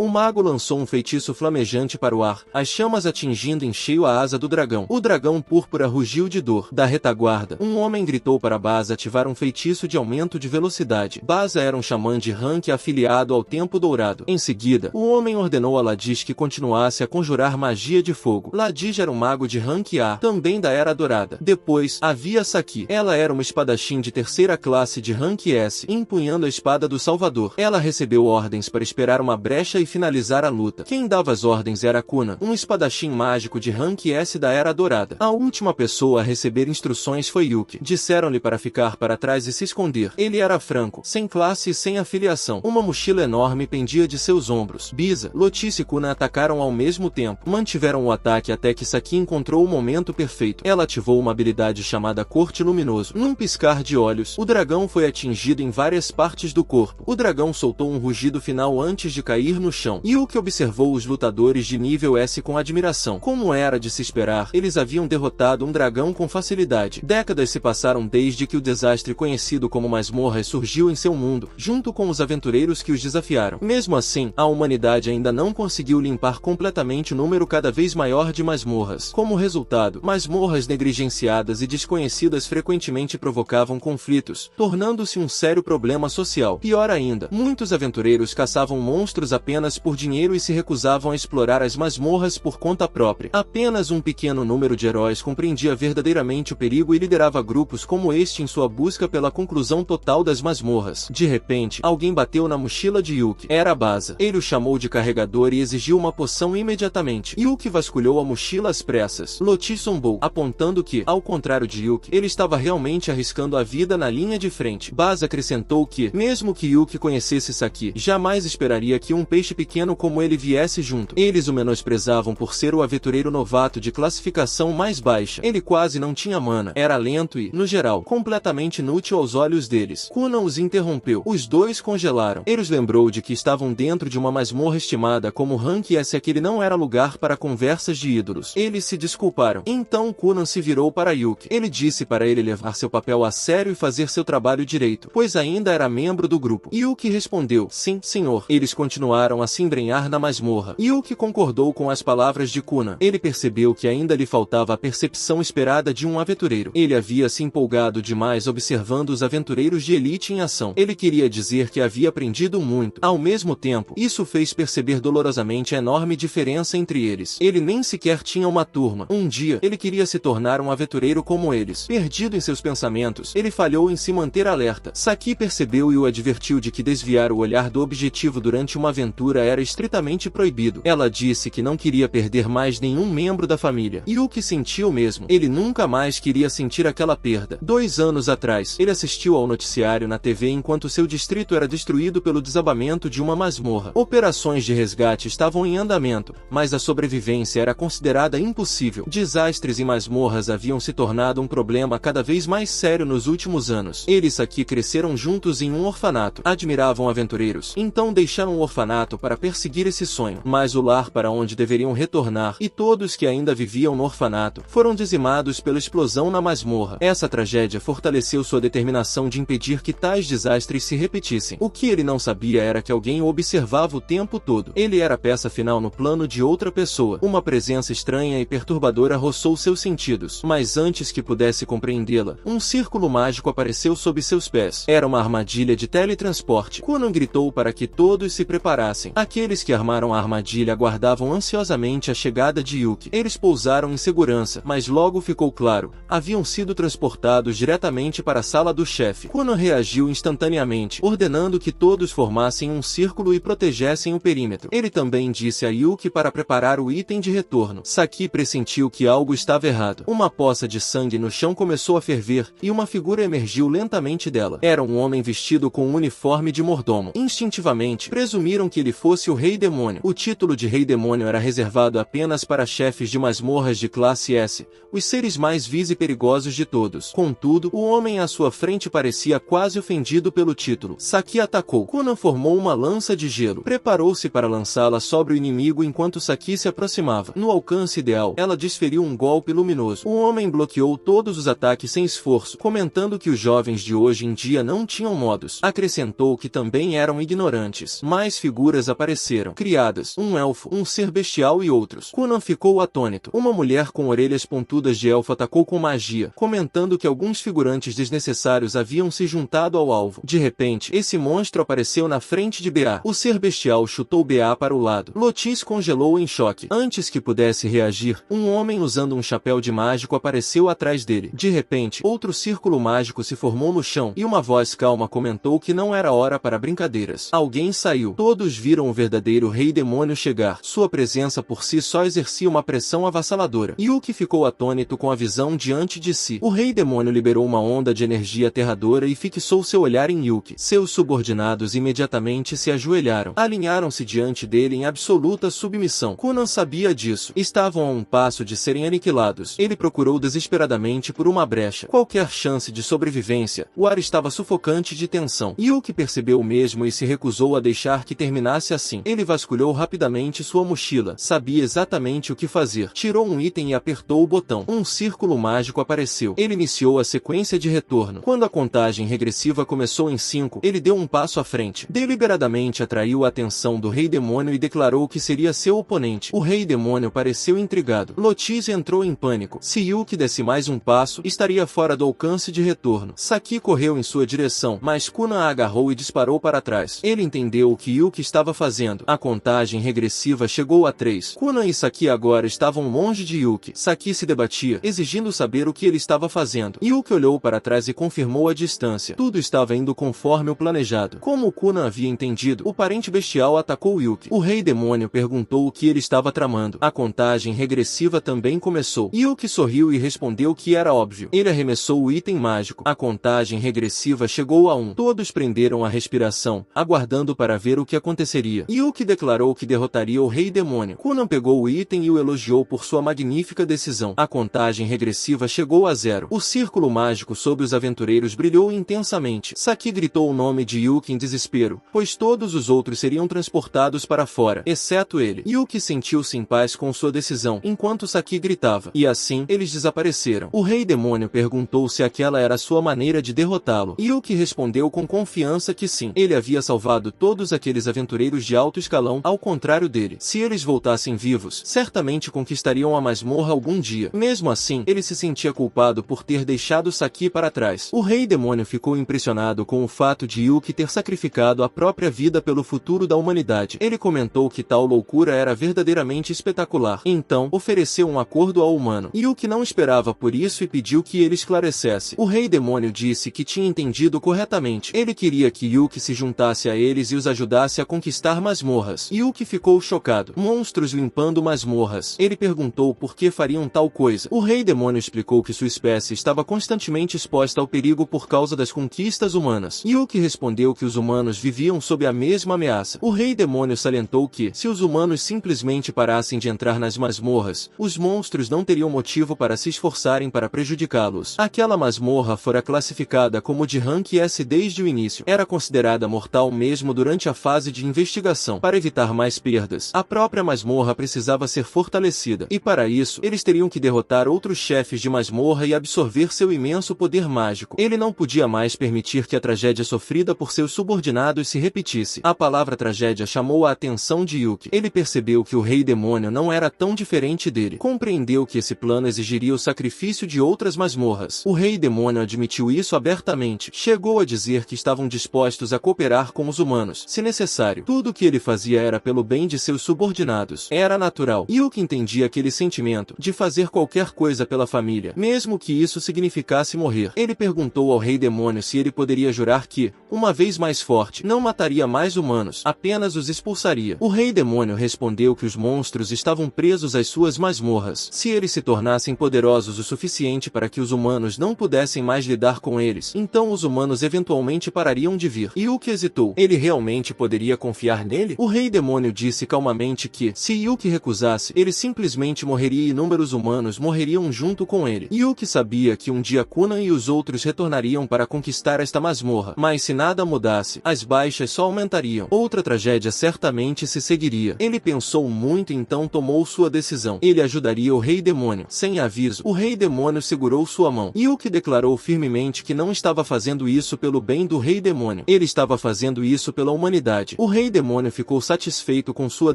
O mago lançou um feitiço flamejante para o ar, as chamas atingindo em cheio a asa do dragão. O dragão púrpura rugiu de dor. Da retaguarda, um homem gritou para Baza ativar um feitiço de aumento de velocidade. Baza era um xamã de rank afiliado ao Tempo Dourado. Em seguida, o homem ordenou a Ladish que continuasse a conjurar magia de fogo. Ladish era um mago de rank A, também da Era Dourada. Depois, havia Saki. Ela era uma espadachim de terceira classe de rank S, empunhando a espada do Salvador. Ela recebeu ordens para esperar uma brecha e finalizar a luta. Quem dava as ordens era Kuna, um espadachim mágico de rank S da Era Dourada. A última pessoa a receber instruções foi Yuki. Disseram-lhe para ficar para trás e se esconder. Ele era franco, sem classe e sem afiliação. Uma mochila enorme pendia de seus ombros. Biza, Lotice e Kuna atacaram ao mesmo tempo. Mantiveram o ataque até que Saki encontrou o momento perfeito. Ela ativou uma habilidade chamada Corte Luminoso. Num piscar de olhos, o dragão foi atingido em várias partes do corpo. O dragão soltou um rugido final antes de cair no chão. Yuki observou os lutadores de nível S com admiração. Como era de se esperar, eles haviam derrotado um dragão com facilidade. Décadas se passaram desde que o desastre conhecido como masmorras surgiu em seu mundo, junto com os aventureiros que os desafiaram. Mesmo assim, a humanidade ainda não conseguiu limpar completamente o número cada vez maior de masmorras. Como resultado, masmorras negligenciadas e desconhecidas frequentemente provocavam conflitos, tornando-se um sério problema social. Pior ainda, muitos aventureiros caçavam monstros apenas por dinheiro e se recusavam a explorar as masmorras por conta própria. Apenas um pequeno número de heróis compreendia verdadeiramente o perigo e liderava grupos como este em sua busca pela conclusão total das masmorras. De repente, alguém bateu na mochila de Yuki. Era Baza. Ele o chamou de carregador e exigiu uma poção imediatamente. Yuki vasculhou a mochila às pressas. Loti zombou, apontando que, ao contrário de Yuki, ele estava realmente arriscando a vida na linha de frente. Baza acrescentou que, mesmo que Yuki conhecesse Saki, jamais esperaria que um peixe pequeno como ele viesse junto. Eles o menosprezavam por ser o aventureiro novato de classificação mais baixa. Ele quase não tinha mana, era lento e, no geral, completamente inútil aos olhos deles. Kuna os interrompeu. Os dois congelaram. Ele os lembrou de que estavam dentro de uma masmorra estimada como rank S. Aquele não era lugar para conversas de ídolos. Eles se desculparam. Então Kuna se virou para Yuki. Ele disse para ele levar seu papel a sério e fazer seu trabalho direito, pois ainda era membro do grupo. Yuki respondeu, sim, senhor. Eles continuaram a se embrenhar na masmorra. Yuki concordou com as palavras de Kuna. Ele percebeu que ainda lhe faltava a percepção esperada de um aventureiro. Ele havia se empolgado demais observando os aventureiros de elite em ação. Ele queria dizer que havia aprendido muito. Ao mesmo tempo, isso fez perceber dolorosamente a enorme diferença entre eles. Ele nem sequer tinha uma turma. Um dia, ele queria se tornar um aventureiro como eles. Perdido em seus pensamentos, ele falhou em se manter alerta. Saki percebeu e o advertiu de que desviar o olhar do objetivo durante uma aventura era estritamente proibido. Ela disse que não queria perder mais nenhum membro da família. Yuki sentiu o mesmo. Ele nunca mais queria sentir aquela perda. 2 anos atrás, ele assistiu ao noticiário na TV enquanto seu distrito era destruído pelo desabamento de uma masmorra. Operações de resgate estavam em andamento, mas a sobrevivência era considerada impossível. Desastres e masmorras haviam se tornado um problema cada vez mais sério nos últimos anos. Eles aqui cresceram juntos em um orfanato. Admiravam aventureiros. Então deixaram o orfanato para perseguir esse sonho. Mas o lar para onde deveriam retornar, e todos que ainda viviam no orfanato, foram dizimados pela explosão na masmorra. Essa tragédia fortaleceu sua determinação de impedir que tais desastres se repetissem. O que ele não sabia era que alguém o observava o tempo todo. Ele era a peça final no plano de outra pessoa. Uma presença estranha e perturbadora roçou seus sentidos. Mas antes que pudesse compreendê-la, um círculo mágico apareceu sob seus pés. Era uma armadilha de teletransporte. Kuna gritou para que todos se preparassem. Aqueles que armaram a armadilha aguardavam ansiosamente a chegada de Yuki. Eles pousaram em segurança, mas logo ficou claro, haviam sido transportados diretamente para a sala do chefe. Kuna reagiu instantaneamente, ordenando que todos formassem um círculo e protegessem o perímetro. Ele também disse a Yuki para preparar o item de retorno. Saki pressentiu que algo estava errado. Uma poça de sangue no chão começou a ferver, e uma figura emergiu lentamente dela. Era um homem vestido com um uniforme de mordomo. Instintivamente, presumiram que ele fosse o Rei Demônio. O título de Rei Demônio era reservado apenas para chefes de masmorras de classe S, os seres mais vis e perigosos de todos. Contudo, o homem à sua frente parecia quase ofendido pelo título. Saki atacou. Kuna formou uma lança de gelo. Preparou-se para lançá-la sobre o inimigo enquanto Saki se aproximava. No alcance ideal, ela desferiu um golpe luminoso. O homem bloqueou todos os ataques sem esforço, comentando que os jovens de hoje em dia não tinham modos. Acrescentou que também eram ignorantes. Mais figuras apareceram. Criadas, um elfo, um ser bestial e outros. Conan ficou atônito. Uma mulher com orelhas pontudas de elfo atacou com magia, comentando que alguns figurantes desnecessários haviam se juntado ao alvo. De repente, esse monstro apareceu na frente de Ba. O ser bestial chutou Ba para o lado. Lotis congelou em choque. Antes que pudesse reagir, um homem usando um chapéu de mágico apareceu atrás dele. De repente, outro círculo mágico se formou no chão, e uma voz calma comentou que não era hora para brincadeiras. Alguém saiu. Todos viram o verdadeiro Rei Demônio chegar. Sua presença por si só exercia uma pressão avassaladora. Yuki ficou atônito com a visão diante de si. O Rei Demônio liberou uma onda de energia aterradora e fixou seu olhar em Yuki. Seus subordinados imediatamente se ajoelharam. Alinharam-se diante dele em absoluta submissão. Conan sabia disso. Estavam a um passo de serem aniquilados. Ele procurou desesperadamente por uma brecha. Qualquer chance de sobrevivência. O ar estava sufocante de tensão. Yuki percebeu o mesmo e se recusou a deixar que terminasse assim. Ele vasculhou rapidamente sua mochila. Sabia exatamente o que fazer. Tirou um item e apertou o botão. Um círculo mágico apareceu. Ele iniciou a sequência de retorno. Quando a contagem regressiva começou em 5, ele deu um passo à frente. Deliberadamente atraiu a atenção do Rei Demônio e declarou que seria seu oponente. O Rei Demônio pareceu intrigado. Lotis entrou em pânico. Se Yuki desse mais um passo, estaria fora do alcance de retorno. Saki correu em sua direção, mas Conan a agarrou e disparou para trás. Ele entendeu o que Yuki estava fazendo. A contagem regressiva chegou a 3. Conan e Saki agora estavam longe de Yuki. Saki se debatia, exigindo saber o que ele estava fazendo. Yuki olhou para trás e confirmou a distância. Tudo estava indo conforme o planejado. Como Conan havia entendido, o parente bestial atacou Yuki. O Rei Demônio perguntou o que ele estava tramando. A contagem regressiva também começou. Yuki sorriu e respondeu que era óbvio. Ele arremessou o item mágico. A contagem regressiva chegou a 1. Todos prenderam a respiração, aguardando para ver o que aconteceria. Yuki declarou que derrotaria o Rei Demônio. Conan pegou o item e o elogiou por sua magnífica decisão. A contagem regressiva chegou a 0. O círculo mágico sob os aventureiros brilhou intensamente. Saki gritou o nome de Yuki em desespero, pois todos os outros seriam transportados para fora, exceto ele. Yuki sentiu-se em paz com sua decisão, enquanto Saki gritava. E assim, eles desapareceram. O Rei Demônio perguntou se aquela era sua maneira de derrotá-lo. Yuki respondeu com confiança que sim. Ele havia salvado todos aqueles aventureiros de alto escalão, ao contrário dele. Se eles voltassem vivos, certamente conquistariam a masmorra algum dia. Mesmo assim, ele se sentia culpado por ter deixado Saki para trás. O Rei Demônio ficou impressionado com o fato de Yuki ter sacrificado a própria vida pelo futuro da humanidade. Ele comentou que tal loucura era verdadeiramente espetacular. Então, ofereceu um acordo ao humano. Yuki não esperava por isso e pediu que ele esclarecesse. O Rei Demônio disse que tinha entendido corretamente. Ele queria que Yuki se juntasse a eles e os ajudasse a conquistar masmorras. Yuki ficou chocado. Monstros limpando masmorras. Ele perguntou por que fariam tal coisa. O Rei Demônio explicou que sua espécie estava constantemente exposta ao perigo por causa das conquistas humanas. Yuki respondeu que os humanos viviam sob a mesma ameaça. O Rei Demônio salientou que, se os humanos simplesmente parassem de entrar nas masmorras, os monstros não teriam motivo para se esforçarem para prejudicá-los. Aquela masmorra fora classificada como de rank S desde o início. Era considerada mortal mesmo durante a fase de investigação. Para evitar mais perdas, a própria masmorra precisava ser fortalecida. E para isso, eles teriam que derrotar outros chefes de masmorra e absorver seu imenso poder mágico. Ele não podia mais permitir que a tragédia sofrida por seus subordinados se repetisse. A palavra tragédia chamou a atenção de Yuki. Ele percebeu que o Rei Demônio não era tão diferente dele. Compreendeu que esse plano exigiria o sacrifício de outras masmorras. O Rei Demônio admitiu isso abertamente. Chegou a dizer que estavam dispostos a cooperar com os humanos, se necessário. Tudo o que ele fazia era pelo bem de seus subordinados. Era natural. Yuki entendia aquele sentimento de fazer qualquer coisa pela família, mesmo que isso significasse morrer. Ele perguntou ao Rei Demônio se ele poderia jurar que, uma vez mais forte, não mataria mais humanos, apenas os expulsaria. O Rei Demônio respondeu que os monstros estavam presos às suas masmorras. Se eles se tornassem poderosos o suficiente para que os humanos não pudessem mais lidar com eles, então os humanos eventualmente parariam de vir. Yuki hesitou. Ele realmente poderia confiar nele? O Rei Demônio disse calmamente que, se Yuki recusasse, ele simplesmente morreria e inúmeros humanos morreriam junto com ele. Yuki sabia que um dia Conan e os outros retornariam para conquistar esta masmorra, mas se nada mudasse, as baixas só aumentariam. Outra tragédia certamente se seguiria. Ele pensou muito e então tomou sua decisão. Ele ajudaria o Rei Demônio. Sem aviso, o Rei Demônio segurou sua mão. Yuki declarou firmemente que não estava fazendo isso pelo bem do Rei Demônio. Ele estava fazendo isso pela humanidade. O Rei Demônio demônio ficou satisfeito com sua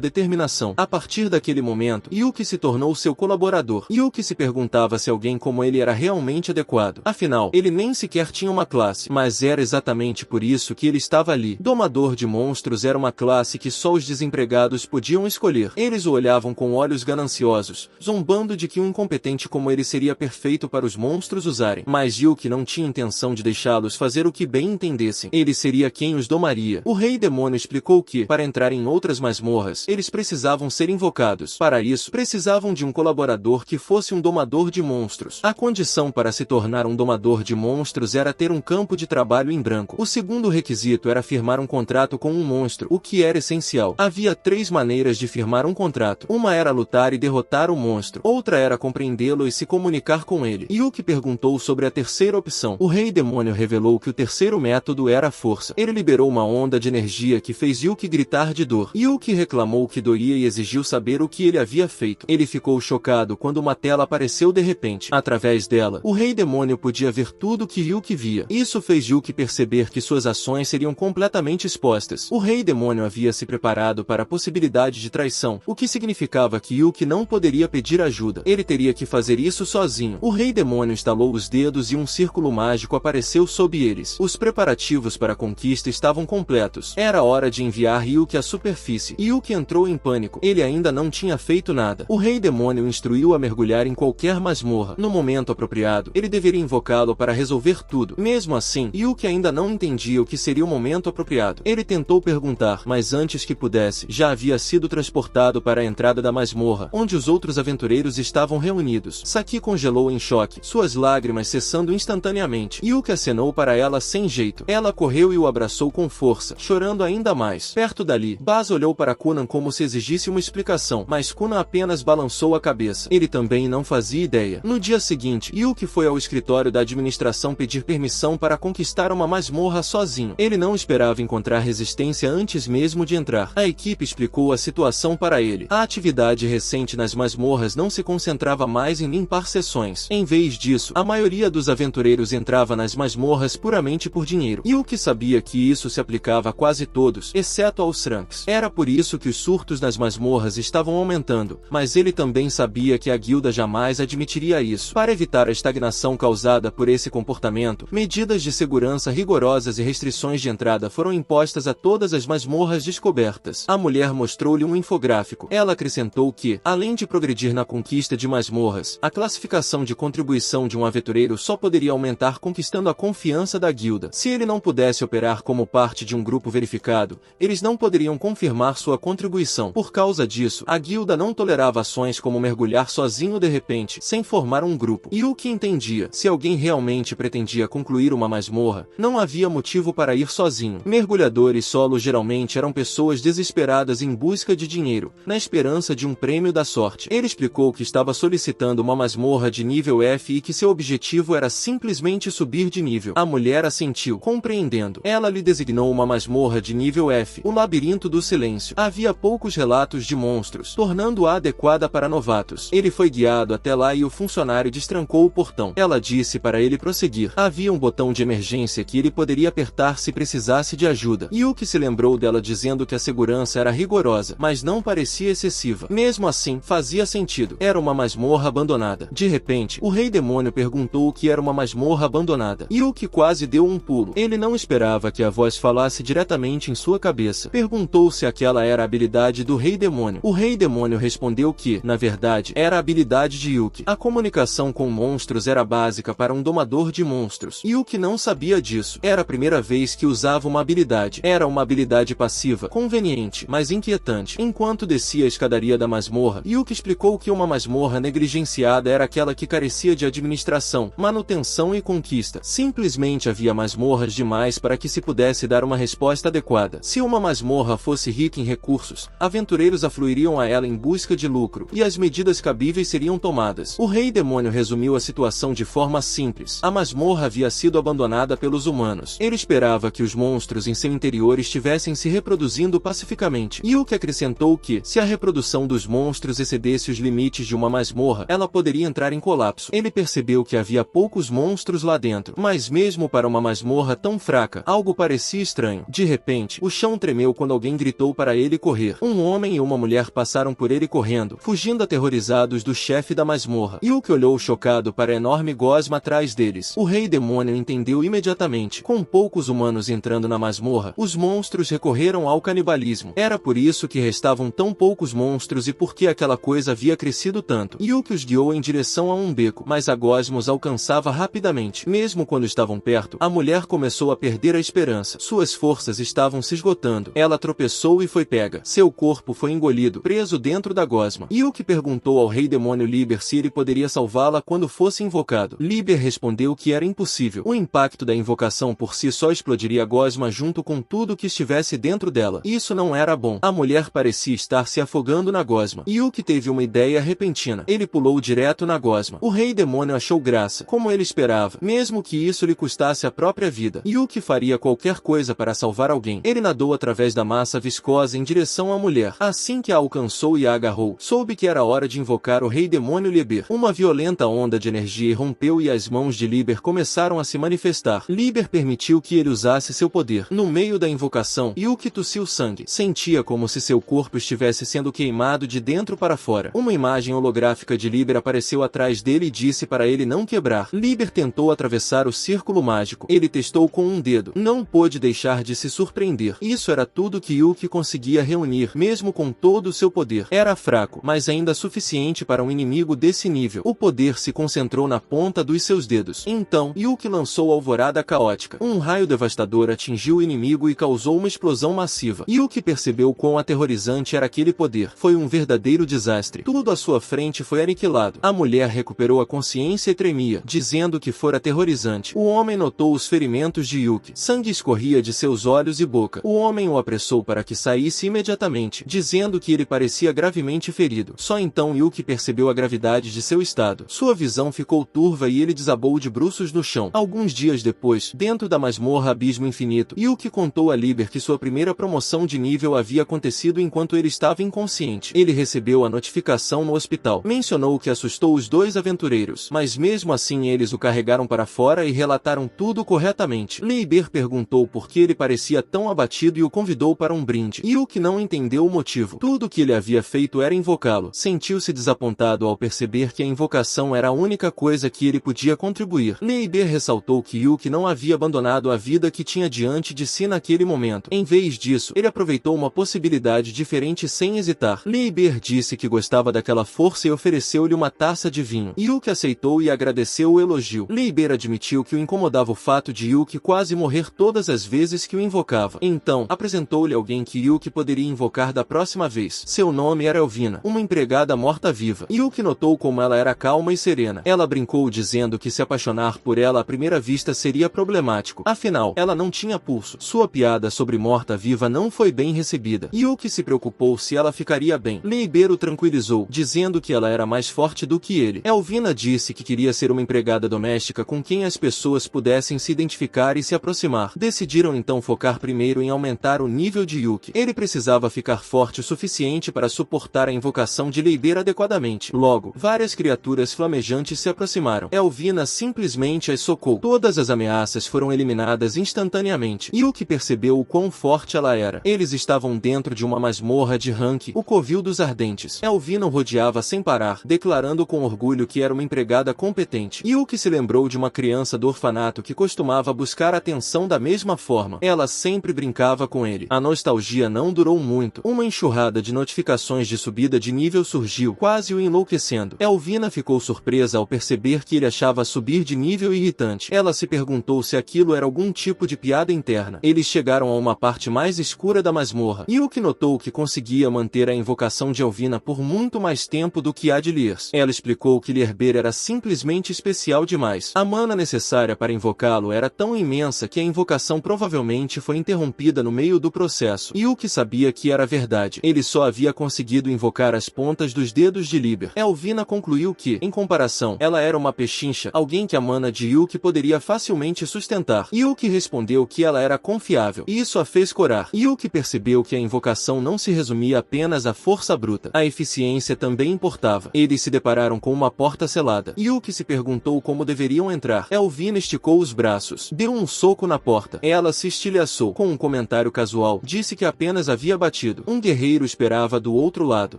determinação. A partir daquele momento, Yuki se tornou seu colaborador. Yuki se perguntava se alguém como ele era realmente adequado. Afinal, ele nem sequer tinha uma classe, mas era exatamente por isso que ele estava ali. Domador de monstros era uma classe que só os desempregados podiam escolher. Eles o olhavam com olhos gananciosos, zombando de que um incompetente como ele seria perfeito para os monstros usarem. Mas Yuki não tinha intenção de deixá-los fazer o que bem entendessem. Ele seria quem os domaria. O rei demônio explicou que, para entrar em outras masmorras, eles precisavam ser invocados. Para isso, precisavam de um colaborador que fosse um domador de monstros. A condição para se tornar um domador de monstros era ter um campo de trabalho em branco. O segundo requisito era firmar um contrato com um monstro, o que era essencial. Havia 3 maneiras de firmar um contrato. Uma era lutar e derrotar o monstro. Outra era compreendê-lo e se comunicar com ele. Yuki perguntou sobre a terceira opção. O rei demônio revelou que o terceiro método era a força. Ele liberou uma onda de energia que fez Yuki gritar de dor. Yuki reclamou que doía e exigiu saber o que ele havia feito. Ele ficou chocado quando uma tela apareceu de repente. Através dela, o rei demônio podia ver tudo que Yuki via. Isso fez Yuki perceber que suas ações seriam completamente expostas. O rei demônio havia se preparado para a possibilidade de traição, o que significava que Yuki não poderia pedir ajuda. Ele teria que fazer isso sozinho. O rei demônio estalou os dedos e um círculo mágico apareceu sob eles. Os preparativos para a conquista estavam completos. Era hora de enviar Yuki à superfície. Yuki entrou em pânico. Ele ainda não tinha feito nada. O rei demônio o instruiu a mergulhar em qualquer masmorra. No momento apropriado, ele deveria invocá-lo para resolver tudo. Mesmo assim, Yuki ainda não entendia o que seria o momento apropriado. Ele tentou perguntar, mas antes que pudesse, já havia sido transportado para a entrada da masmorra, onde os outros aventureiros estavam reunidos. Saki congelou em choque, suas lágrimas cessando instantaneamente. Yuki acenou para ela sem jeito. Ela correu e o abraçou com força, chorando ainda mais. Perto dali, Baz olhou para Kunan como se exigisse uma explicação, mas Kunan apenas balançou a cabeça. Ele também não fazia ideia. No dia seguinte, Yuki foi ao escritório da administração pedir permissão para conquistar uma masmorra sozinho. Ele não esperava encontrar resistência antes mesmo de entrar. A equipe explicou a situação para ele. A atividade recente nas masmorras não se concentrava mais em limpar seções. Em vez disso, a maioria dos aventureiros entrava nas masmorras puramente por dinheiro. Yuki sabia que isso se aplicava a quase todos, exceto aos Trunks. Era por isso que os surtos nas masmorras estavam aumentando, mas ele também sabia que a guilda jamais admitiria isso. Para evitar a estagnação causada por esse comportamento, medidas de segurança rigorosas e restrições de entrada foram impostas a todas as masmorras descobertas. A mulher mostrou-lhe um infográfico. Ela acrescentou que, além de progredir na conquista de masmorras, a classificação de contribuição de um aventureiro só poderia aumentar conquistando a confiança da guilda. Se ele não pudesse operar como parte de um grupo verificado, eles não poderiam confirmar sua contribuição. Por causa disso, a guilda não tolerava ações como mergulhar sozinho de repente, sem formar um grupo. Yuki entendia. Se alguém realmente pretendia concluir uma masmorra, não havia motivo para ir sozinho. Mergulhadores solo geralmente eram pessoas desesperadas em busca de dinheiro, na esperança de um prêmio da sorte. Ele explicou que estava solicitando uma masmorra de nível F e que seu objetivo era simplesmente subir de nível. A mulher assentiu, compreendendo. Ela lhe designou uma masmorra de nível F, o Labirinto do Silêncio. Havia poucos relatos de monstros, tornando-a adequada para novatos. Ele foi guiado até lá e o funcionário destrancou o portão. Ela disse para ele prosseguir. Havia um botão de emergência que ele poderia apertar se precisasse de ajuda. Yuki se lembrou dela dizendo que a segurança era rigorosa, mas não parecia excessiva. Mesmo assim, fazia sentido. Era uma masmorra abandonada. De repente, o rei demônio perguntou o que era uma masmorra abandonada. Yuki quase deu um pulo. Ele não esperava que a voz falasse diretamente em sua cabeça. Perguntou se aquela era a habilidade do rei demônio. O rei demônio respondeu que, na verdade, era a habilidade de Yuki. A comunicação com monstros era básica para um domador de monstros. Yuki não sabia disso. Era a primeira vez que usava uma habilidade. Era uma habilidade passiva, conveniente, mas inquietante. Enquanto descia a escadaria da masmorra, Yuki explicou que uma masmorra negligenciada era aquela que carecia de administração, manutenção e conquista. Simplesmente havia masmorras demais para que se pudesse dar uma resposta adequada. Se uma masmorra fosse rica em recursos, aventureiros afluiriam a ela em busca de lucro, e as medidas cabíveis seriam tomadas. O rei demônio resumiu a situação de forma simples. A masmorra havia sido abandonada pelos humanos. Ele esperava que os monstros em seu interior estivessem se reproduzindo pacificamente. Yuki acrescentou que, se a reprodução dos monstros excedesse os limites de uma masmorra, ela poderia entrar em colapso. Ele percebeu que havia poucos monstros lá dentro, mas mesmo para uma masmorra tão fraca, algo parecia estranho. De repente, o chão tremeu tremeu quando alguém gritou para ele correr. Um homem e uma mulher passaram por ele correndo, fugindo aterrorizados do chefe da masmorra. Yuki olhou chocado para a enorme gosma atrás deles. O rei demônio entendeu imediatamente. Com poucos humanos entrando na masmorra, os monstros recorreram ao canibalismo. Era por isso que restavam tão poucos monstros e por que aquela coisa havia crescido tanto. Yuki os guiou em direção a um beco, mas a gosma os alcançava rapidamente. Mesmo quando estavam perto, a mulher começou a perder a esperança. Suas forças estavam se esgotando. Ela tropeçou e foi pega. Seu corpo foi engolido, preso dentro da gosma. Yuki perguntou ao rei demônio Liber se ele poderia salvá-la quando fosse invocado. Liber respondeu que era impossível. O impacto da invocação por si só explodiria a gosma junto com tudo que estivesse dentro dela. Isso não era bom. A mulher parecia estar se afogando na gosma. Yuki teve uma ideia repentina. Ele pulou direto na gosma. O rei demônio achou graça, como ele esperava, mesmo que isso lhe custasse a própria vida. Yuki faria qualquer coisa para salvar alguém. Ele nadou através da massa viscosa em direção à mulher. Assim que a alcançou e a agarrou, soube que era hora de invocar o rei demônio Liber. Uma violenta onda de energia irrompeu e as mãos de Liber começaram a se manifestar. Liber permitiu que ele usasse seu poder. No meio da invocação, Yuki tossiu sangue. Sentia como se seu corpo estivesse sendo queimado de dentro para fora. Uma imagem holográfica de Liber apareceu atrás dele e disse para ele não quebrar. Liber tentou atravessar o círculo mágico. Ele testou com um dedo. Não pôde deixar de se surpreender. Isso era tudo que Yuki conseguia reunir, mesmo com todo o seu poder. Era fraco, mas ainda suficiente para um inimigo desse nível. O poder se concentrou na ponta dos seus dedos. Então, Yuki lançou alvorada caótica. Um raio devastador atingiu o inimigo e causou uma explosão massiva. Yuki percebeu quão aterrorizante era aquele poder. Foi um verdadeiro desastre. Tudo à sua frente foi aniquilado. A mulher recuperou a consciência e tremia, dizendo que fora aterrorizante. O homem notou os ferimentos de Yuki. Sangue escorria de seus olhos e boca. O homem o apressou para que saísse imediatamente, dizendo que ele parecia gravemente ferido. Só então Yuki percebeu a gravidade de seu estado. Sua visão ficou turva e ele desabou de bruços no chão. Alguns dias depois, dentro da masmorra Abismo Infinito, Yuki contou a Liber que sua primeira promoção de nível havia acontecido enquanto ele estava inconsciente. Ele recebeu a notificação no hospital. Mencionou que assustou os dois aventureiros, mas mesmo assim eles o carregaram para fora e relataram tudo corretamente. Liber perguntou por que ele parecia tão abatido e o convidou para um brinde. Yuki não entendeu o motivo. Tudo o que ele havia feito era invocá-lo. Sentiu-se desapontado ao perceber que a invocação era a única coisa que ele podia contribuir. Liber ressaltou que Yuki não havia abandonado a vida que tinha diante de si naquele momento. Em vez disso, ele aproveitou uma possibilidade diferente sem hesitar. Liber disse que gostava daquela força e ofereceu-lhe uma taça de vinho. Yuki aceitou e agradeceu o elogio. Liber admitiu que o incomodava o fato de Yuki quase morrer todas as vezes que o invocava. Então, apresentou-lhe alguém que Yuki poderia invocar da próxima vez. Seu nome era Elvina, uma empregada morta-viva. Yuki notou como ela era calma e serena. Ela brincou dizendo que se apaixonar por ela à primeira vista seria problemático. Afinal, ela não tinha pulso. Sua piada sobre morta-viva não foi bem recebida. Yuki se preocupou se ela ficaria bem. Liber o tranquilizou, dizendo que ela era mais forte do que ele. Elvina disse que queria ser uma empregada doméstica com quem as pessoas pudessem se identificar e se aproximar. Decidiram então focar primeiro em aumentar o nível de Yuki. Ele precisava ficar forte o suficiente para suportar a invocação de Liber adequadamente. Logo, várias criaturas flamejantes se aproximaram. Elvina simplesmente as socou. Todas as ameaças foram eliminadas instantaneamente. Yuki percebeu o quão forte ela era. Eles estavam dentro de uma masmorra de Rank, o Covil dos Ardentes. Elvina o rodeava sem parar, declarando com orgulho que era uma empregada competente. Yuki se lembrou de uma criança do orfanato que costumava buscar atenção da mesma forma. Ela sempre brincava com ele. A nostalgia não durou muito. Uma enxurrada de notificações de subida de nível surgiu, quase o enlouquecendo. Elvina ficou surpresa ao perceber que ele achava subir de nível irritante. Ela se perguntou se aquilo era algum tipo de piada interna. Eles chegaram a uma parte mais escura da masmorra. Yuki notou que conseguia manter a invocação de Elvina por muito mais tempo do que a de Liers. Ela explicou que Lierber era simplesmente especial demais. A mana necessária para invocá-lo era tão imensa que a invocação provavelmente foi interrompida no meio do processo. Yuki sabia que era verdade. Ele só havia conseguido invocar as pontas dos dedos de Liber. Elvina concluiu que, em comparação, ela era uma pechincha, alguém que a mana de Yuki poderia facilmente sustentar. Yuki respondeu que ela era confiável. Isso a fez corar. Yuki percebeu que a invocação não se resumia apenas à força bruta. A eficiência também importava. Eles se depararam com uma porta selada. Yuki se perguntou como deveriam entrar. Elvina esticou os braços. Deu um soco na porta. Ela se estilhaçou. Com um comentário casual, disse que apenas havia batido. Um guerreiro esperava do outro lado.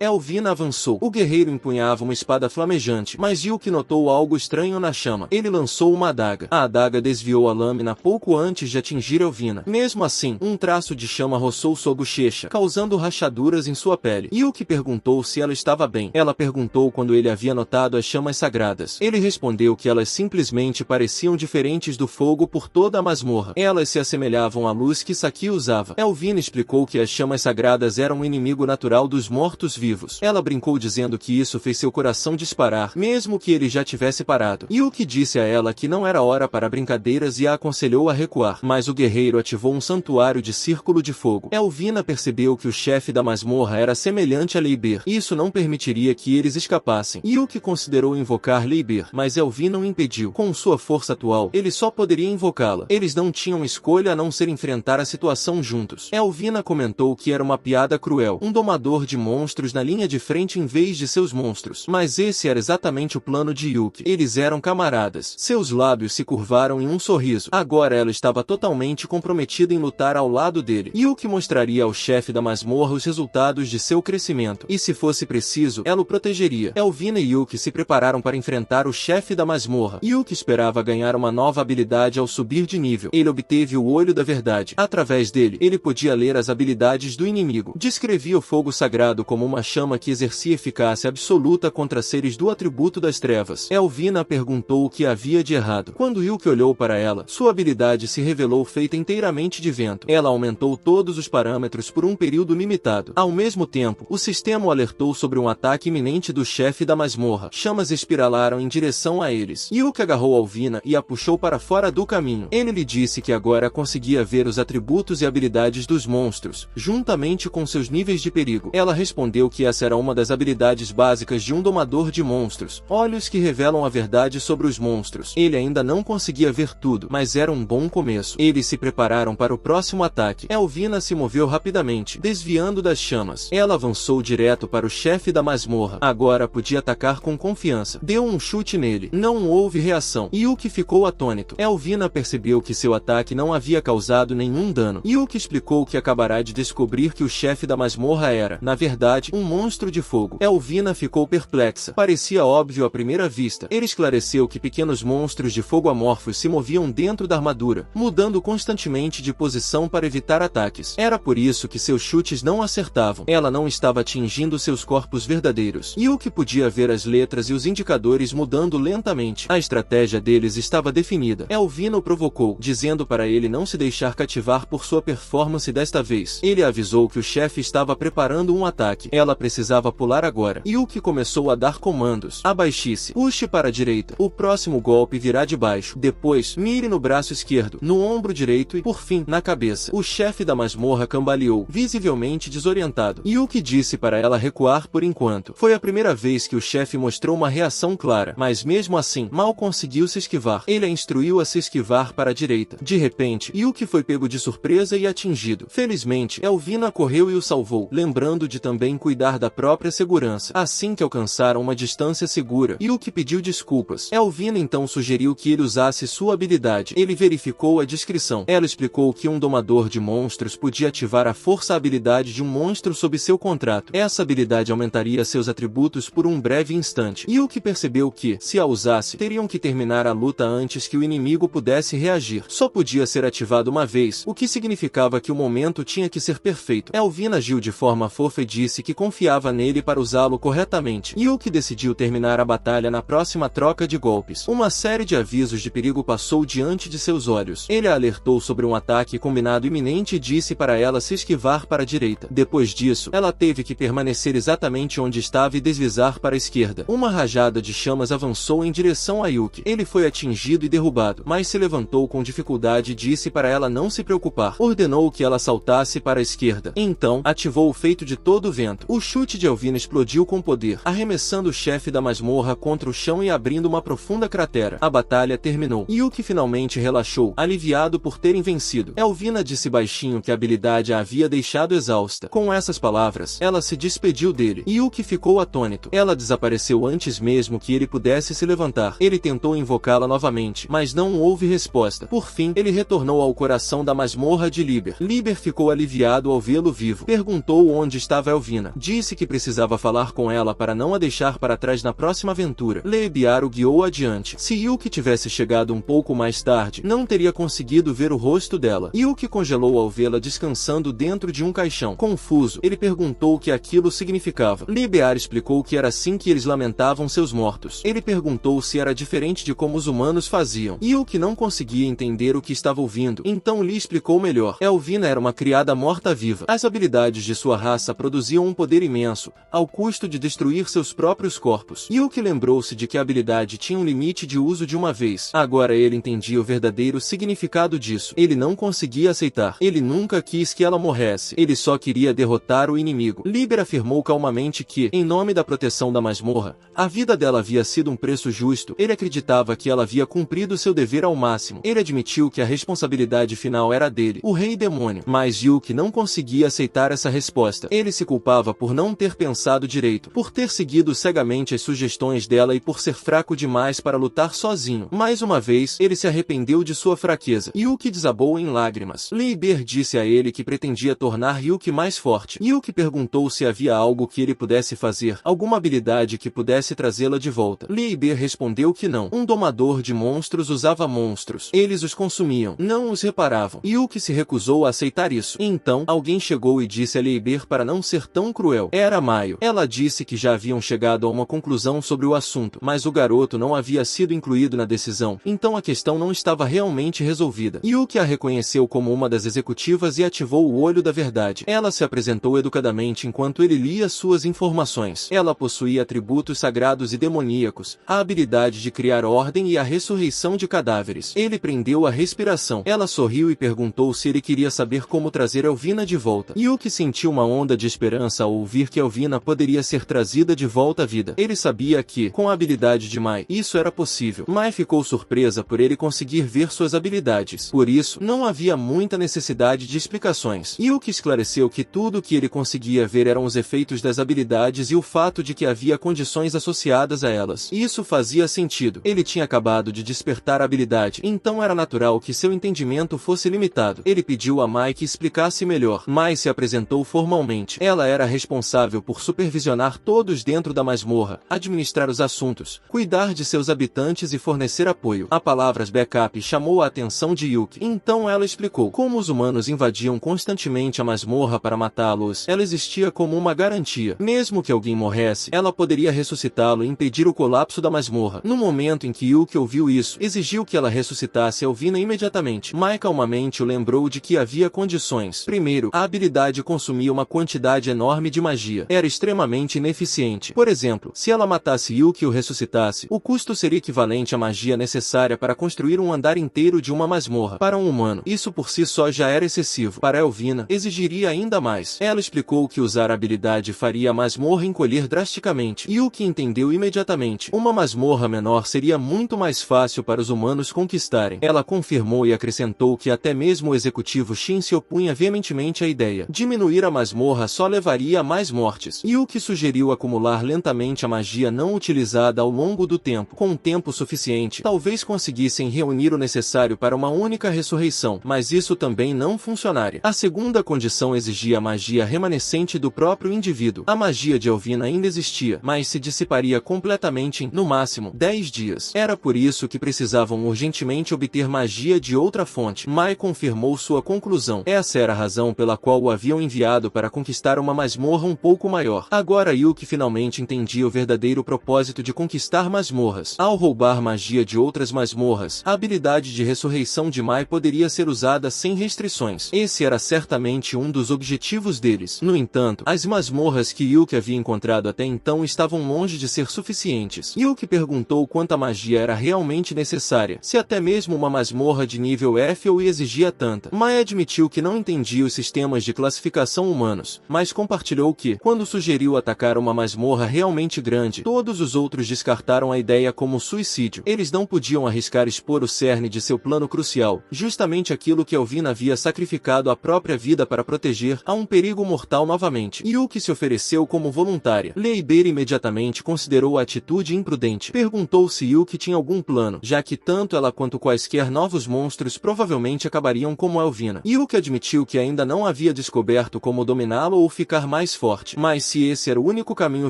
Elvina avançou. O guerreiro empunhava uma espada flamejante, mas Yuki notou algo estranho na chama. Ele lançou uma adaga. A adaga desviou a lâmina pouco antes de atingir Elvina. Mesmo assim, um traço de chama roçou sua bochecha, causando rachaduras em sua pele. Yuki perguntou se ela estava bem. Ela perguntou quando ele havia notado as chamas sagradas. Ele respondeu que elas simplesmente pareciam diferentes do fogo por toda a masmorra. Elas se assemelhavam à luz que Saki usava. Elvina explicou que as chamas sagradas eram um inimigo natural dos mortos-vivos. Ela brincou dizendo que isso fez seu coração disparar, mesmo que ele já tivesse parado. Yuki disse a ela que não era hora para brincadeiras e a aconselhou a recuar, mas o guerreiro ativou um santuário de círculo de fogo. Elvina percebeu que o chefe da masmorra era semelhante a Leibir. Isso não permitiria que eles escapassem. Yuki considerou invocar Leibir, mas Elvina o impediu. Com sua força atual, ele só poderia invocá-la. Eles não tinham escolha a não ser enfrentar a situação juntos. Elvina comentou que era uma piada cruel, um domador de monstros na linha de frente em vez de seus monstros. Mas esse era exatamente o plano de Yuki. Eles eram camaradas. Seus lábios se curvaram em um sorriso. Agora ela estava totalmente comprometida em lutar ao lado dele. Yuki mostraria ao chefe da masmorra os resultados de seu crescimento. E se fosse preciso, ela o protegeria. Elvina e Yuki se prepararam para enfrentar o chefe da masmorra. Yuki esperava ganhar uma nova habilidade ao subir de nível. Ele obteve o Olho da Verdade. Através dele, ele podia ler as habilidades do inimigo. Descrevia o fogo sagrado como uma chama que exercia eficácia absoluta contra seres do atributo das trevas. Elvina perguntou o que havia de errado. Quando Yuki olhou para ela, sua habilidade se revelou feita inteiramente de vento. Ela aumentou todos os parâmetros por um período limitado. Ao mesmo tempo, o sistema o alertou sobre um ataque iminente do chefe da masmorra. Chamas espiralaram em direção a eles. Yuki agarrou Elvina e a puxou para fora do caminho. Ele lhe disse que agora conseguia ver os atributos e habilidades dos monstros, juntamente com seus níveis de perigo. Ela respondeu que essa era uma das habilidades básicas de um domador de monstros, olhos que revelam a verdade sobre os monstros. Ele ainda não conseguia ver tudo, mas era um bom começo. Eles se prepararam para o próximo ataque. Elvina se moveu rapidamente, desviando das chamas. Ela avançou direto para o chefe da masmorra. Agora podia atacar com confiança. Deu um chute nele. Não houve reação. Yuki ficou atônito. Elvina percebeu que seu ataque não havia causado nenhum dano. Yuki explicou que acabará de descobrir que o chefe da masmorra era, na verdade, um monstro de fogo. Elvina ficou perplexa. Parecia óbvio à primeira vista. Ele esclareceu que pequenos monstros de fogo amorfos se moviam dentro da armadura, mudando constantemente de posição para evitar ataques. Era por isso que seus chutes não acertavam. Ela não estava atingindo seus corpos verdadeiros. Yuki podia ver as letras e os indicadores mudando lentamente. A estratégia deles estava definida. Elvina o provocou, dizendo para ele não se deixar cativar por sua performance desta vez. Ele avisou que o chefe estava preparando um ataque. Ela precisava pular agora. Yuki começou a dar comandos. Abaixe-se. Puxe para a direita. O próximo golpe virá de baixo. Depois, mire no braço esquerdo, no ombro direito e, por fim, na cabeça. O chefe da masmorra cambaleou, visivelmente desorientado. Yuki disse para ela recuar por enquanto. Foi a primeira vez que o chefe mostrou uma reação clara, mas mesmo assim, mal conseguiu se esquivar. Ele a instruiu a se esquivar para a direita. De repente, Yuki foi pego de surpresa e atingido. Felizmente, Elvina correu e o salvou, lembrando de também cuidar da própria segurança. Assim que alcançaram uma distância segura, Yuki pediu desculpas. Elvina então sugeriu que ele usasse sua habilidade. Ele verificou a descrição. Ela explicou que um domador de monstros podia ativar a força habilidade de um monstro sob seu contrato. Essa habilidade aumentaria seus atributos por um breve instante. Yuki percebeu que, se a usasse, teriam que terminar a luta antes que o inimigo pudesse reagir. Só podia ser ativado uma vez, o que significava que o momento tinha que ser perfeito. Elvina agiu de forma fofa e disse que confiava nele para usá-lo corretamente. Yuki decidiu terminar a batalha na próxima troca de golpes. Uma série de avisos de perigo passou diante de seus olhos. Ele a alertou sobre um ataque combinado iminente e disse para ela se esquivar para a direita. Depois disso, ela teve que permanecer exatamente onde estava e deslizar para a esquerda. Uma rajada de chamas avançou em direção a Yuki. Ele foi atingido e derrubado, mas se levantou com dificuldade e disse para ela não se preocupar. Ordenou que ela saltasse para a esquerda. Então, ativou o feito de todo o vento. O chute de Elvina explodiu com poder, arremessando o chefe da masmorra contra o chão e abrindo uma profunda cratera. A batalha terminou. Yuki finalmente relaxou, aliviado por terem vencido. Elvina disse baixinho que a habilidade a havia deixado exausta. Com essas palavras, ela se despediu dele. Yuki ficou atônito. Ela desapareceu antes mesmo que ele pudesse se levantar. Ele tentou invocá-la novamente, mas não houve resposta. Por fim, ele retornou ao coração da masmorra de Libir. Liber. Liber ficou aliviado ao vê-lo vivo. Perguntou onde estava Elvina. Disse que precisava falar com ela para não a deixar para trás na próxima aventura. Lebiar o guiou adiante. Se Yuki tivesse chegado um pouco mais tarde, não teria conseguido ver o rosto dela. Yuki congelou ao vê-la descansando dentro de um caixão. Confuso, ele perguntou o que aquilo significava. Liber explicou que era assim que eles lamentavam seus mortos. Ele perguntou se era diferente de como os humanos faziam. Yuki não conseguia entender o que estava ouvindo, então lhe explicou melhor. Elvina era uma criada morta-viva. As habilidades de sua raça produziam um poder imenso, ao custo de destruir seus próprios corpos. Yuki lembrou-se de que a habilidade tinha um limite de uso de uma vez. Agora ele entendia o verdadeiro significado disso. Ele não conseguia aceitar. Ele nunca quis que ela morresse. Ele só queria derrotar o inimigo. Liber afirmou calmamente que, em nome da proteção da masmorra, a vida dela havia sido um preço justo. Ele acreditava que ela havia cumprido seu dever ao máximo. Ele admitiu que a responsabilidade final era dele, o rei demônio. Mas Yuki não conseguia aceitar essa resposta. Ele se culpava por não ter pensado direito, por ter seguido cegamente as sugestões dela e por ser fraco demais para lutar sozinho. Mais uma vez, ele se arrependeu de sua fraqueza. Yuki desabou em lágrimas. Liber disse a ele que pretendia tornar Yuki mais forte. Yuki perguntou se havia algo que ele pudesse fazer, alguma habilidade que pudesse trazê-la de volta. Liber respondeu que não. Um domador de monstros usava monstros. Eles os consumiam, não os reparavam. Yuki se recusou a aceitar isso. Então, alguém chegou e disse a Liber para não ser tão cruel. Era Maio. Ela disse que já haviam chegado a uma conclusão sobre o assunto, mas o garoto não havia sido incluído na decisão, então a questão não estava realmente resolvida. Yuki a reconheceu como uma das executivas e ativou o olho da verdade. Ela se apresentou educadamente enquanto ele lia suas informações. Ela possuía atributos sagrados e demoníacos, a habilidade de criar ordem e a ressurreição de cadáveres. Ele prendeu a respiração. Ela sorriu e perguntou se ele queria saber como trazer Elvina de volta. Yuki sentiu uma onda de esperança ao ouvir que Elvina poderia ser trazida de volta à vida. Ele sabia que, com a habilidade de Mai, isso era possível. Mai ficou surpresa por ele conseguir ver suas habilidades. Por isso, não havia muita necessidade de explicações. Yuki esclareceu que tudo o que ele conseguia ver eram os efeitos das habilidades e o fato de que havia condições associadas a elas. Isso fazia sentido. Ele tinha acabado de despertar a habilidade, então era natural que seu entendimento fosse limitado. Ele pediu a Mai que explicasse melhor. Mai se apresentou formalmente. Ela era responsável por supervisionar todos dentro da masmorra, administrar os assuntos, cuidar de seus habitantes e fornecer apoio. A palavra backup chamou a atenção de Yuki. Então ela explicou como os humanos invadiam constantemente a masmorra para matá-los. Ela existia como uma garantia. Mesmo que alguém morresse, ela poderia ressuscitá-lo e impedir o colapso da masmorra. No momento em que Yuki ouviu isso, exigiu que ela ressuscitasse Elvina imediatamente. Mai calmamente o lembrou de que havia condições. Primeiro, a habilidade consumia uma quantidade enorme de magia. Era extremamente ineficiente. Por exemplo, se ela matasse Yuki e o ressuscitasse, o custo seria equivalente à magia necessária para construir um andar inteiro de uma masmorra. Para um humano, isso por si só já era excessivo. Para Elvina, exigiria ainda mais. Ela explicou que usar a habilidade faria a masmorra encolher drasticamente. Yuki entendeu imediatamente. Uma masmorra menor seria muito mais fácil para os humanos conquistarem. Ela confirmou e acrescentou que até mesmo o executivo Shin se opunha veementemente à ideia. Diminuir a masmorra só levaria a mais mortes. Yuki sugeriu acumular lentamente a magia não utilizada ao longo do tempo. Com um tempo suficiente, talvez conseguissem reunir o necessário para uma única ressurreição, mas isso também não funcionaria. A segunda condição exigia a magia remanescente do próprio indivíduo. A magia de Elvina ainda existia, mas se dissiparia completamente em, no máximo, 10 dias. Era por isso que precisavam urgentemente obter magia de outra fonte. Mai confirmou sua conclusão. Essa era a razão pela qual o haviam enviado para conquistar uma masmorra um pouco maior. Agora Yuki finalmente entendia o verdadeiro propósito de conquistar masmorras. Ao roubar magia de outras masmorras, a habilidade de ressurreição de Mai poderia ser usada sem restrições. Esse era certamente um dos objetivos deles. No entanto, as masmorras que Yuki havia encontrado até então estavam longe de ser suficientes. Yuki perguntou quanta magia era realmente necessária, se até mesmo uma masmorra de nível F ou exigia tanta. Mai admitiu que não entendia os sistemas de classificação humanos, mas compartilhou que, quando sugeriu atacar uma masmorra realmente grande, todos os outros descartaram a ideia como suicídio. Eles não podiam arriscar expor o cerne de seu plano crucial, justamente aquilo que Elvina havia sacrificado a própria vida para proteger, a um perigo mortal novamente. Yuki se ofereceu como voluntária. Liber imediatamente considerou a atitude imprudente. Perguntou se Yuki tinha algum plano, já que tanto ela quanto quaisquer novos monstros provavelmente acabariam como Elvina. Vena. Yuki admitiu que ainda não havia descoberto como dominá-lo ou ficar mais forte, mas se esse era o único caminho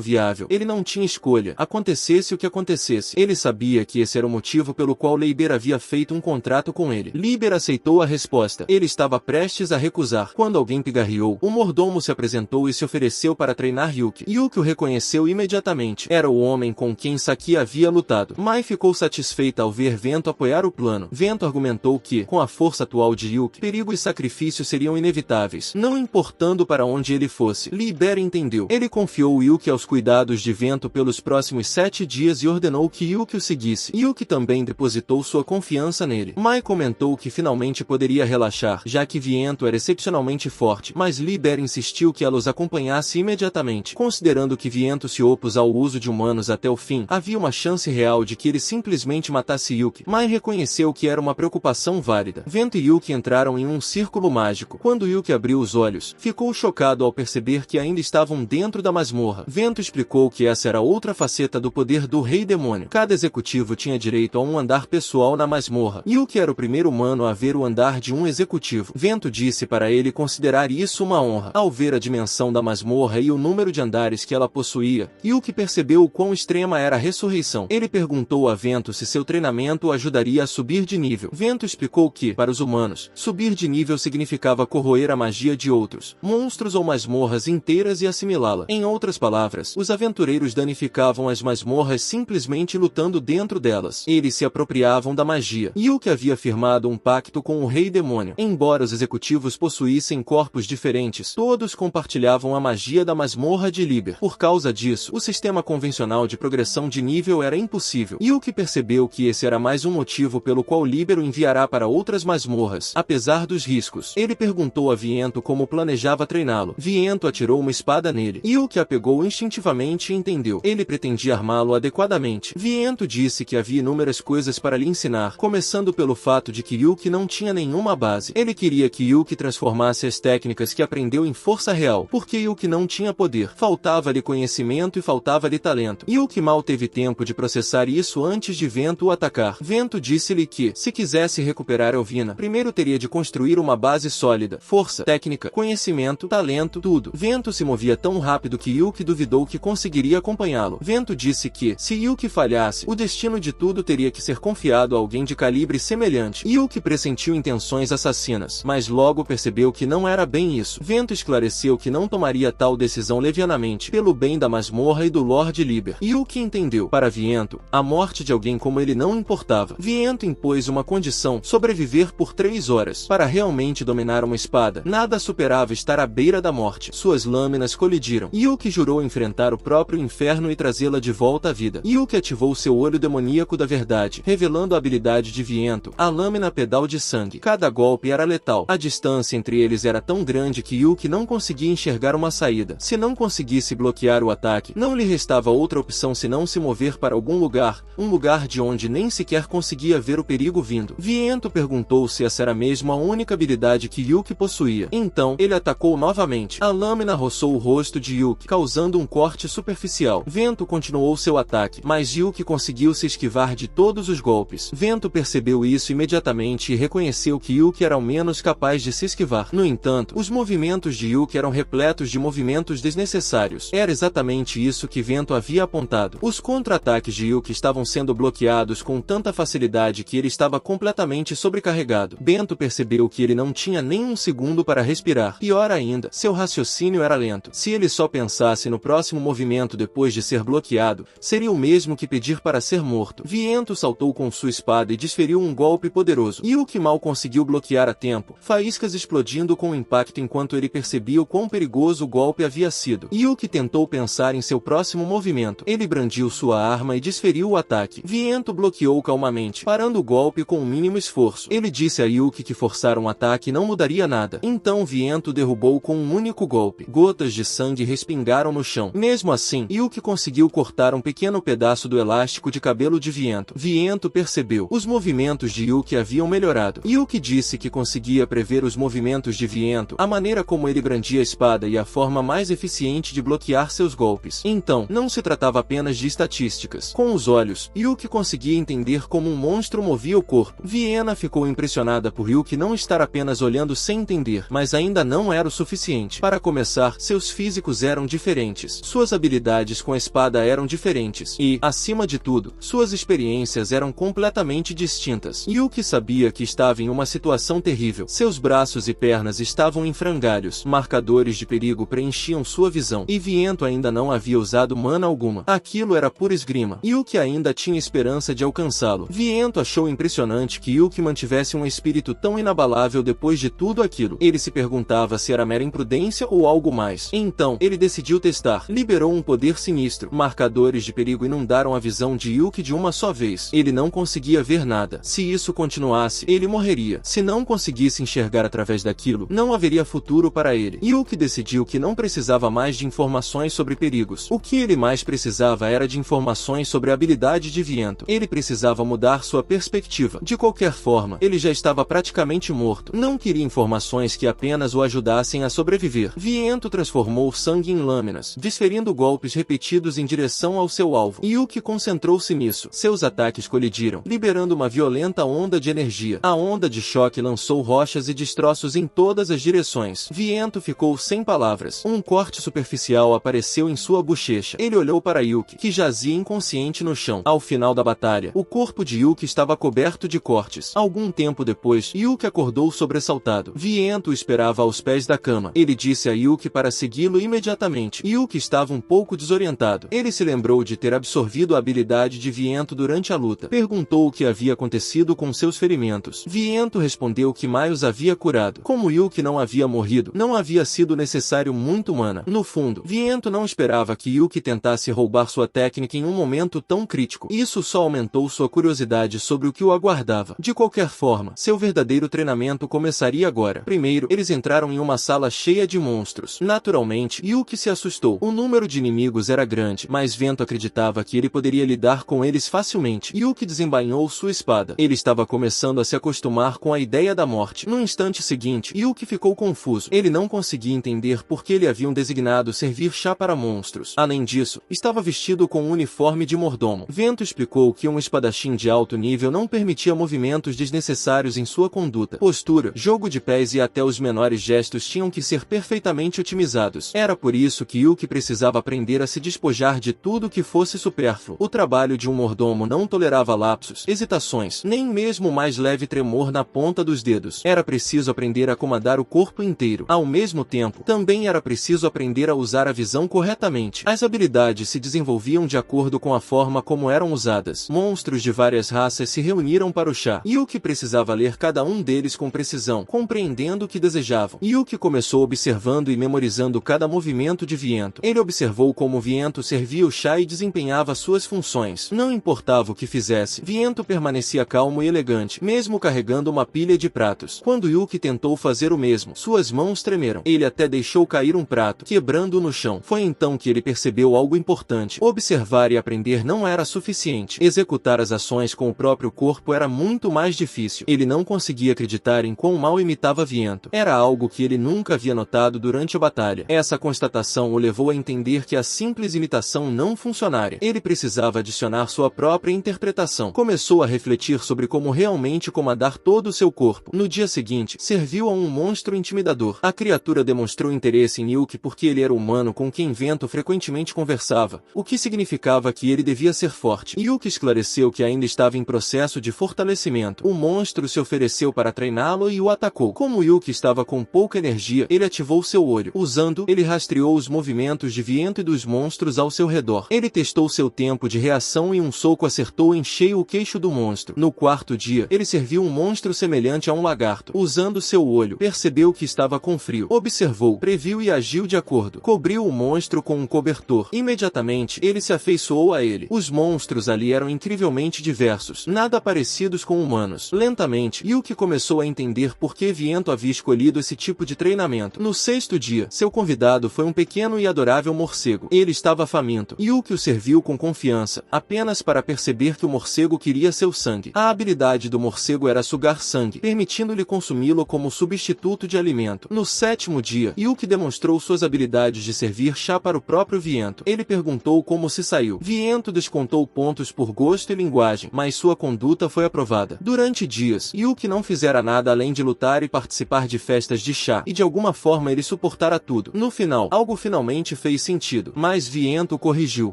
viável, ele não tinha escolha, acontecesse o que acontecesse. Ele sabia que esse era o motivo pelo qual Liber havia feito um contrato com ele. Liber aceitou a resposta. Ele estava prestes a recusar. Quando alguém pigarreou, o mordomo se apresentou e se ofereceu para treinar Yuki. Yuki o reconheceu imediatamente. Era o homem com quem Saki havia lutado. Mai ficou satisfeita ao ver Vento apoiar o plano. Vento argumentou que, com a força atual de Yuki, perigo e sacrifício seriam inevitáveis, não importando para onde ele fosse. Liber entendeu. Ele confiou Yuki aos cuidados de Vento pelos próximos 7 dias e ordenou que Yuki o seguisse. Yuki também depositou sua confiança nele. Mai comentou que finalmente poderia relaxar, já que Vento era excepcionalmente forte, mas Liber insistiu que ela os acompanhasse imediatamente. Considerando que Vento se opôs ao uso de humanos até o fim, havia uma chance real de que ele simplesmente matasse Yuki. Mai reconheceu que era uma preocupação válida. Vento e Yuki entraram em um círculo mágico. Quando Yuki abriu os olhos, ficou chocado ao perceber que ainda estavam dentro da masmorra. Vento explicou que essa era outra faceta do poder do Rei Demônio. Cada executivo tinha direito a um andar pessoal na masmorra. Yuki era o primeiro humano a ver o andar de um executivo. Vento disse para ele considerar isso uma honra. Ao ver a dimensão da masmorra e o número de andares que ela possuía, Yuki percebeu o quão extrema era a ressurreição. Ele perguntou a Vento se seu treinamento o ajudaria a subir de nível. Vento explicou que, para os humanos, subir de nível significava corroer a magia de outros, monstros ou masmorras inteiras e assimilá-la. Em outras palavras, os aventureiros danificavam as masmorras simplesmente lutando dentro delas. Eles se apropriavam da magia. Yuki havia firmado um pacto com o Rei Demônio. Embora os executivos possuíssem corpos diferentes, todos compartilhavam a magia da masmorra de Liber. Por causa disso, o sistema convencional de progressão de nível era impossível. Yuki percebeu que esse era mais um motivo pelo qual Liber o enviará para outras masmorras, apesar dos riscos. Ele perguntou a Vento como planejava treiná-lo. Vento atirou uma espada nele. Yuki a pegou instintivamente e entendeu. Ele pretendia armá-lo adequadamente. Vento disse que havia inúmeras coisas para lhe ensinar, começando pelo fato de que Yuki não tinha nenhuma base. Ele queria que Yuki transformasse as técnicas que aprendeu em força real, porque Yuki não tinha poder. Faltava-lhe conhecimento e faltava-lhe talento. Yuki mal teve tempo de processar isso antes de Vento o atacar. Vento disse-lhe que, se quisesse recuperar Elvina, primeiro teria de construir uma base sólida. Força, técnica, conhecimento, talento, tudo. Vento se movia tão rápido que Yuki duvidou que conseguiria acompanhá-lo. Vento disse que, se Yuki falhasse, o destino de tudo teria que ser confiado a alguém de calibre semelhante. Yuki pressentiu intenções assassinas, mas logo percebeu que não era bem isso. Vento esclareceu que não tomaria tal decisão levianamente, pelo bem da masmorra e do Lord Liber. Yuki entendeu. Para Vento, a morte de alguém como ele não importava. Vento impôs uma condição: sobreviver por 3 horas. Para realmente dominar uma espada, nada superava estar à beira da morte. Suas lâminas colidiram. Yuki jurou enfrentar o próprio inferno e trazê-la de volta à vida. Yuki ativou seu olho demoníaco da verdade, revelando a habilidade de Vento, a lâmina pedal de sangue. Cada golpe era letal. A distância entre eles era tão grande que Yuki não conseguia enxergar uma saída. Se não conseguisse bloquear o ataque, não lhe restava outra opção senão se mover para algum lugar, um lugar de onde nem sequer conseguia ver o perigo vindo. Vento perguntou se essa era mesmo a única habilidade que Yuki possuía. Então, ele atacou novamente. A lâmina roçou o rosto de Yuki, causando um corte superficial. Vento continuou seu ataque, mas Yuki conseguiu se esquivar de todos os golpes. Vento percebeu isso imediatamente e reconheceu que Yuki era ao menos capaz de se esquivar. No entanto, os movimentos de Yuki eram repletos de movimentos desnecessários. Era exatamente isso que Vento havia apontado. Os contra-ataques de Yuki estavam sendo bloqueados com tanta facilidade que ele estava completamente sobrecarregado. Vento percebeu que ele não tinha nem um segundo para respirar. Pior ainda, seu raciocínio era lento. Se ele só pensasse no próximo movimento depois de ser bloqueado, seria o mesmo que pedir para ser morto. Vento saltou com sua espada e desferiu um golpe poderoso. Yuki mal conseguiu bloquear a tempo, faíscas explodindo com o impacto enquanto ele percebia o quão perigoso o golpe havia sido. Yuki tentou pensar em seu próximo movimento. Ele brandiu sua arma e desferiu o ataque. Vento bloqueou calmamente, parando o golpe com o mínimo esforço. Ele disse a Yuki que forçar um ataque não mudaria nada. Então Vento derrubou com um único golpe. Gotas de sangue respingaram no chão. Mesmo assim, Yuki conseguiu cortar um pequeno pedaço do elástico de cabelo de Vento. Vento percebeu. Os movimentos de Yuki haviam melhorado. Yuki disse que conseguia prever os movimentos de Vento, a maneira como ele brandia a espada e a forma mais eficiente de bloquear seus golpes. Então, não se tratava apenas de estatísticas. Com os olhos, Yuki conseguia entender como um monstro movia o corpo. Viena ficou impressionada por Yuki não estar estar apenas olhando sem entender, mas ainda não era o suficiente. Para começar, seus físicos eram diferentes, suas habilidades com a espada eram diferentes e, acima de tudo, suas experiências eram completamente distintas. Yuki sabia que estava em uma situação terrível. Seus braços e pernas estavam em frangalhos, marcadores de perigo preenchiam sua visão, e Viento ainda não havia usado mana alguma. Aquilo era pura esgrima. Yuki ainda tinha esperança de alcançá-lo. Viento achou impressionante que Yuki mantivesse um espírito tão inabalável depois de tudo aquilo. Ele se perguntava se era mera imprudência ou algo mais. Então, ele decidiu testar. Liberou um poder sinistro. Marcadores de perigo inundaram a visão de Yuki de uma só vez. Ele não conseguia ver nada. Se isso continuasse, ele morreria. Se não conseguisse enxergar através daquilo, não haveria futuro para ele. Yuki decidiu que não precisava mais de informações sobre perigos. O que ele mais precisava era de informações sobre a habilidade de Viento. Ele precisava mudar sua perspectiva. De qualquer forma, ele já estava praticamente morto. Não queria informações que apenas o ajudassem a sobreviver. Viento transformou o sangue em lâminas, desferindo golpes repetidos em direção ao seu alvo. Yuki concentrou-se nisso. Seus ataques colidiram, liberando uma violenta onda de energia. A onda de choque lançou rochas e destroços em todas as direções. Viento ficou sem palavras. Um corte superficial apareceu em sua bochecha. Ele olhou para Yuki, que jazia inconsciente no chão. Ao final da batalha, o corpo de Yuki estava coberto de cortes. Algum tempo depois, Yuki acordou sobressaltado. Viento o esperava aos pés da cama. Ele disse a Yuki para segui-lo imediatamente. Yuki estava um pouco desorientado. Ele se lembrou de ter absorvido a habilidade de Viento durante a luta. Perguntou o que havia acontecido com seus ferimentos. Viento respondeu que Mai os havia curado. Como Yuki não havia morrido, não havia sido necessário muito mana. No fundo, Viento não esperava que Yuki tentasse roubar sua técnica em um momento tão crítico. Isso só aumentou sua curiosidade sobre o que o aguardava. De qualquer forma, seu verdadeiro treinamento começaria agora. Primeiro, eles entraram em uma sala cheia de monstros. Naturalmente, Yuki se assustou. O número de inimigos era grande, mas Vento acreditava que ele poderia lidar com eles facilmente. Yuki desembainhou sua espada. Ele estava começando a se acostumar com a ideia da morte. No instante seguinte, Yuki ficou confuso. Ele não conseguia entender por que lhe haviam designado servir chá para monstros. Além disso, estava vestido com um uniforme de mordomo. Vento explicou que um espadachim de alto nível não permitia movimentos desnecessários em sua conduta. Postura, jogo de pés e até os menores gestos tinham que ser perfeitamente otimizados. Era por isso que Yuki precisava aprender a se despojar de tudo que fosse supérfluo. O trabalho de um mordomo não tolerava lapsos, hesitações, nem mesmo o mais leve tremor na ponta dos dedos. Era preciso aprender a comandar o corpo inteiro. Ao mesmo tempo, também era preciso aprender a usar a visão corretamente. As habilidades se desenvolviam de acordo com a forma como eram usadas. Monstros de várias raças se reuniram para o chá. Yuki precisava ler cada um deles com precisão, compreendendo o que desejavam. Yuki começou observando e memorizando cada movimento de Viento. Ele observou como Viento servia o chá e desempenhava suas funções. Não importava o que fizesse, Viento permanecia calmo e elegante, mesmo carregando uma pilha de pratos. Quando Yuki tentou fazer o mesmo, suas mãos tremeram. Ele até deixou cair um prato, quebrando-o no chão. Foi então que ele percebeu algo importante. Observar e aprender não era suficiente. Executar as ações com o próprio corpo era muito mais difícil. Ele não conseguia acreditar em quão mal imitava Viento. Era algo que ele nunca havia notado durante a batalha. Essa constatação o levou a entender que a simples imitação não funcionaria. Ele precisava adicionar sua própria interpretação. Começou a refletir sobre como realmente comandar todo o seu corpo. No dia seguinte, serviu a um monstro intimidador. A criatura demonstrou interesse em Yuki porque ele era humano com quem Vento frequentemente conversava, o que significava que ele devia ser forte. Yuki esclareceu que ainda estava em processo de fortalecimento. O monstro se ofereceu para treiná-lo e o atacou. Como Yuki estava com pouca energia, ele ativou seu olho. Usando, ele rastreou os movimentos de Viento e dos monstros ao seu redor. Ele testou seu tempo de reação e um soco acertou em cheio o queixo do monstro. No quarto dia, ele serviu um monstro semelhante a um lagarto. Usando seu olho, percebeu que estava com frio. Observou, previu e agiu de acordo. Cobriu o monstro com um cobertor. Imediatamente, ele se afeiçoou a ele. Os monstros ali eram incrivelmente diversos, nada parecidos com humanos. Lentamente, Yuki começou a entender por que Viento havia escolhido esse tipo de treinamento. No sexto dia, seu convidado foi um pequeno e adorável morcego. Ele estava faminto. Yuki o serviu com confiança, apenas para perceber que o morcego queria seu sangue. A habilidade do morcego era sugar sangue, permitindo-lhe consumi-lo como substituto de alimento. No sétimo dia, Yuki demonstrou suas habilidades de servir chá para o próprio Viento. Ele perguntou como se saiu. Viento descontou pontos por gosto e linguagem, mas sua conduta foi aprovada. Durante dias, Yuki não fizera nada nada além de lutar e participar de festas de chá, e de alguma forma ele suportara tudo. No final, algo finalmente fez sentido, mas Viento corrigiu.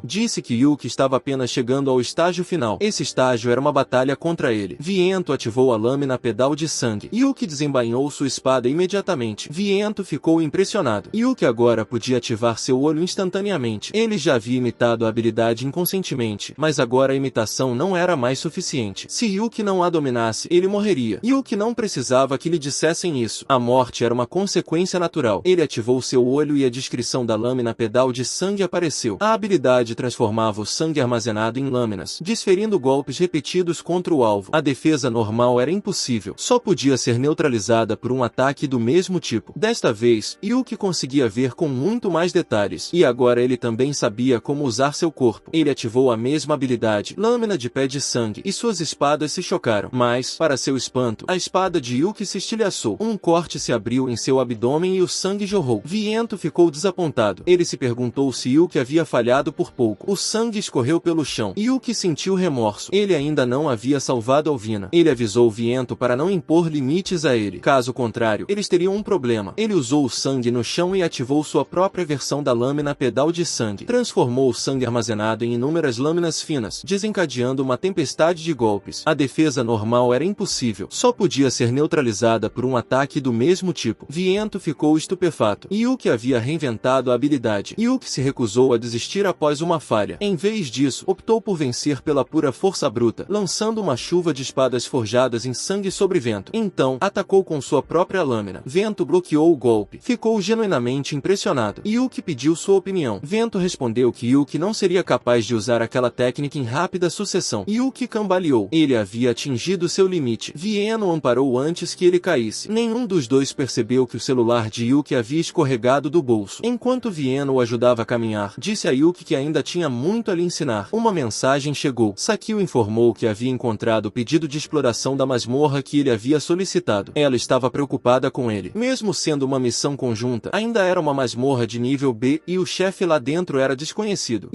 Disse que Yuki estava apenas chegando ao estágio final. Esse estágio era uma batalha contra ele. Viento ativou a lâmina pedal de sangue. Yuki desembainhou sua espada imediatamente. Viento ficou impressionado. Yuki agora podia ativar seu olho instantaneamente. Ele já havia imitado a habilidade inconscientemente, mas agora a imitação não era mais suficiente. Se Yuki não a dominasse, ele morreria. Yuki não precisava que lhe dissessem isso. A morte era uma consequência natural. Ele ativou seu olho e a descrição da lâmina pedal de sangue apareceu. A habilidade transformava o sangue armazenado em lâminas, desferindo golpes repetidos contra o alvo. A defesa normal era impossível. Só podia ser neutralizada por um ataque do mesmo tipo. Desta vez, Yuki conseguia ver com muito mais detalhes. E agora ele também sabia como usar seu corpo. Ele ativou a mesma habilidade, lâmina de pé de sangue, e suas espadas se chocaram. Mas, para seu espanto, a espada de Yuki se estilhaçou. Um corte se abriu em seu abdômen e o sangue jorrou. Viento ficou desapontado. Ele se perguntou se Yuki havia falhado por pouco. O sangue escorreu pelo chão. Yuki sentiu remorso. Ele ainda não havia salvado Alvina. Ele avisou Viento para não impor limites a ele. Caso contrário, eles teriam um problema. Ele usou o sangue no chão e ativou sua própria versão da lâmina pedal de sangue. Transformou o sangue armazenado em inúmeras lâminas finas, desencadeando uma tempestade de golpes. A defesa normal era impossível. Só podia ser neutralizada por um ataque do mesmo tipo. Viento ficou estupefato. Yuki havia reinventado a habilidade. Yuki se recusou a desistir após uma falha. Em vez disso, optou por vencer pela pura força bruta, lançando uma chuva de espadas forjadas em sangue sobre Vento. Então, atacou com sua própria lâmina. Vento bloqueou o golpe. Ficou genuinamente impressionado. Yuki pediu sua opinião. Vento respondeu que Yuki não seria capaz de usar aquela técnica em rápida sucessão. Yuki cambaleou. Ele havia atingido seu limite. Vieno amparou antes que ele caísse. Nenhum dos dois percebeu que o celular de Yuki havia escorregado do bolso. Enquanto Vieno o ajudava a caminhar, disse a Yuki que ainda tinha muito a lhe ensinar. Uma mensagem chegou. Sakio informou que havia encontrado o pedido de exploração da masmorra que ele havia solicitado. Ela estava preocupada com ele. Mesmo sendo uma missão conjunta, ainda era uma masmorra de nível B e o chefe lá dentro era desconhecido.